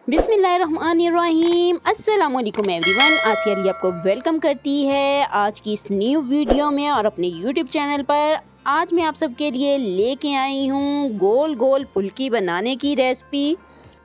बिस्मिल्लाहिर्रहमानिर्रहीम अस्सलामुअलैकुम एवरीवन। आसिया अली आपको वेलकम करती है आज की इस न्यू वीडियो में और अपने यूट्यूब चैनल पर। आज मैं आप सबके लिए लेके आई हूँ गोल गोल फुल्की बनाने की रेसिपी।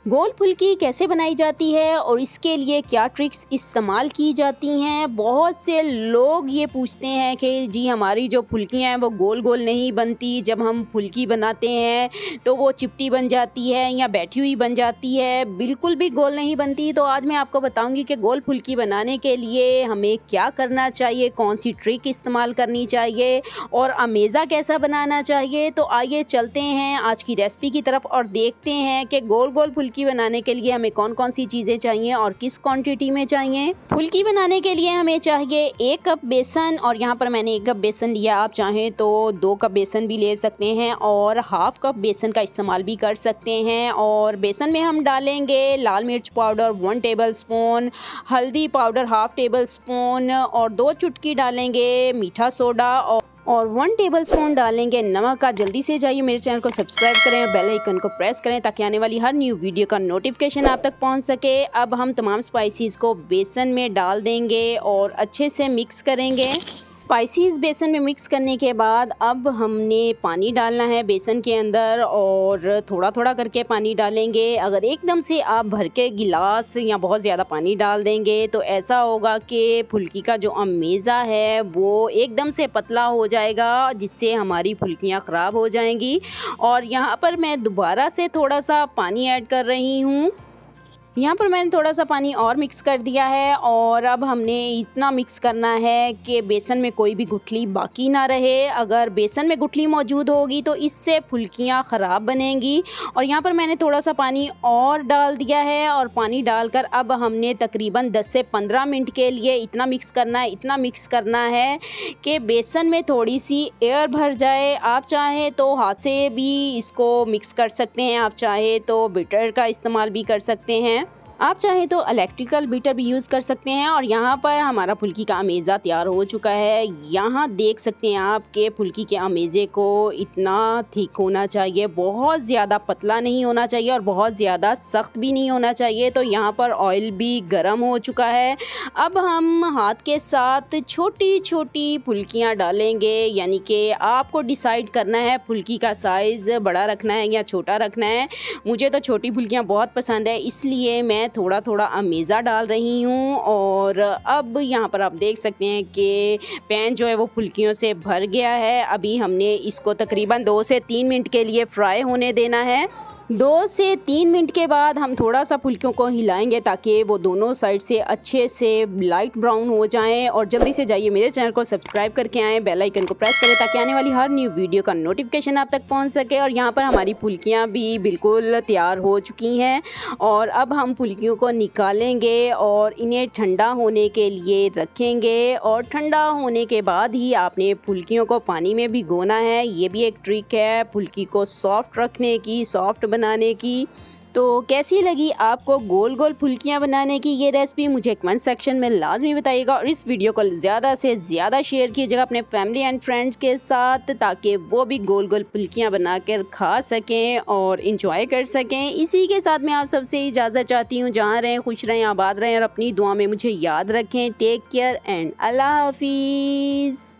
गोल फुल्की कैसे बनाई जाती है और इसके लिए क्या ट्रिक्स इस्तेमाल की जाती हैं। बहुत से लोग ये पूछते हैं कि जी हमारी जो फुल्कियाँ हैं वो गोल गोल नहीं बनती, जब हम फुल्की बनाते हैं तो वो चिपटी बन जाती है या बैठी हुई बन जाती है, बिल्कुल भी गोल नहीं बनती। तो आज मैं आपको बताऊंगी कि गोल फुल्की बनाने के लिए हमें क्या करना चाहिए, कौन सी ट्रिक इस्तेमाल करनी चाहिए और अमेज़ा कैसा बनाना चाहिए। तो आइए चलते हैं आज की रेसिपी की तरफ और देखते हैं कि गोल गोल फुल्की बनाने के लिए हमें कौन कौन सी चीज़ें चाहिए और किस क्वांटिटी में चाहिए। फुल्की बनाने के लिए हमें चाहिए 1 कप बेसन और यहाँ पर मैंने 1 कप बेसन लिया। आप चाहें तो 2 कप बेसन भी ले सकते हैं और हाफ कप बेसन का इस्तेमाल भी कर सकते हैं। और बेसन में हम डालेंगे लाल मिर्च पाउडर 1 टेबल स्पून, हल्दी पाउडर हाफ टेबल स्पून और 2 चुटकी डालेंगे मीठा सोडा और 1 टेबलस्पून डालेंगे नमक का। जल्दी से जाइए मेरे चैनल को सब्सक्राइब करें और बेल आइकन को प्रेस करें ताकि आने वाली हर न्यू वीडियो का नोटिफिकेशन आप तक पहुंच सके। अब हम तमाम स्पाइसेस को बेसन में डाल देंगे और अच्छे से मिक्स करेंगे। स्पाइसेस बेसन में मिक्स करने के बाद अब हमने पानी डालना है बेसन के अंदर और थोड़ा थोड़ा करके पानी डालेंगे। अगर एकदम से आप भर के गिलास या बहुत ज़्यादा पानी डाल देंगे तो ऐसा होगा कि फुल्की का जो अमेज़ा है वो एकदम से पतला हो जाएगा, जिससे हमारी फुल्कियाँ ख़राब हो जाएंगी। और यहाँ पर मैं दोबारा से थोड़ा सा पानी ऐड कर रही हूँ। यहाँ पर मैंने थोड़ा सा पानी और मिक्स कर दिया है और अब हमने इतना मिक्स करना है कि बेसन में कोई भी गुठली बाकी ना रहे। अगर बेसन में गुठली मौजूद होगी तो इससे फुल्कियाँ ख़राब बनेंगी। और यहाँ पर मैंने थोड़ा सा पानी और डाल दिया है और पानी डालकर अब हमने तकरीबन 10 से 15 मिनट के लिए इतना मिक्स करना है कि बेसन में थोड़ी सी एयर भर जाए। आप चाहें तो हाथ से भी इसको मिक्स कर सकते हैं, आप चाहे तो बीटर का इस्तेमाल भी कर सकते हैं, आप चाहें तो इलेक्ट्रिकल बीटर भी यूज़ कर सकते हैं। और यहाँ पर हमारा फुल्की का अमेज़ा तैयार हो चुका है। यहाँ देख सकते हैं आप कि फुल्की के अमेज़े को इतना थिक होना चाहिए, बहुत ज़्यादा पतला नहीं होना चाहिए और बहुत ज़्यादा सख्त भी नहीं होना चाहिए। तो यहाँ पर ऑयल भी गर्म हो चुका है। अब हम हाथ के साथ छोटी छोटी फुल्कियाँ डालेंगे, यानी कि आपको डिसाइड करना है फुल्की का साइज़ बड़ा रखना है या छोटा रखना है। मुझे तो छोटी फुल्कियाँ बहुत पसंद है, इसलिए मैं थोड़ा थोड़ा अमेज़ा डाल रही हूँ। और अब यहाँ पर आप देख सकते हैं कि पैन जो है वो फुल्कियों से भर गया है। अभी हमने इसको तकरीबन 2 से 3 मिनट के लिए फ्राई होने देना है। 2 से 3 मिनट के बाद हम थोड़ा सा फुल्कियों को हिलाएंगे ताकि वो दोनों साइड से अच्छे से लाइट ब्राउन हो जाएं। और जल्दी से जाइए मेरे चैनल को सब्सक्राइब करके आएँ, बेल आइकन को प्रेस करें ताकि आने वाली हर न्यू वीडियो का नोटिफिकेशन आप तक पहुंच सके। और यहाँ पर हमारी फुल्कियाँ भी बिल्कुल तैयार हो चुकी हैं और अब हम फुल्कियों को निकालेंगे और इन्हें ठंडा होने के लिए रखेंगे। और ठंडा होने के बाद ही आपने फुल्कियों को पानी में भिगोना है। ये भी एक ट्रिक है फुल्की को सॉफ्ट रखने की, सॉफ्ट बनाने की। तो कैसी लगी आपको गोल गोल फुल्कियाँ बनाने की ये रेसिपी, मुझे कमेंट सेक्शन में लाजमी बताइएगा। और इस वीडियो को ज़्यादा से ज़्यादा शेयर कीजिएगा अपने फैमिली एंड फ्रेंड्स के साथ ताकि वो भी गोल गोल फुल्कियाँ बनाकर खा सकें और इंजॉय कर सकें। इसी के साथ मैं आप सबसे इजाज़त चाहती हूँ। जहाँ रहें खुश रहें, आबाद रहें और अपनी दुआ में मुझे याद रखें। टेक केयर एंड अल्लाह हाफिज़।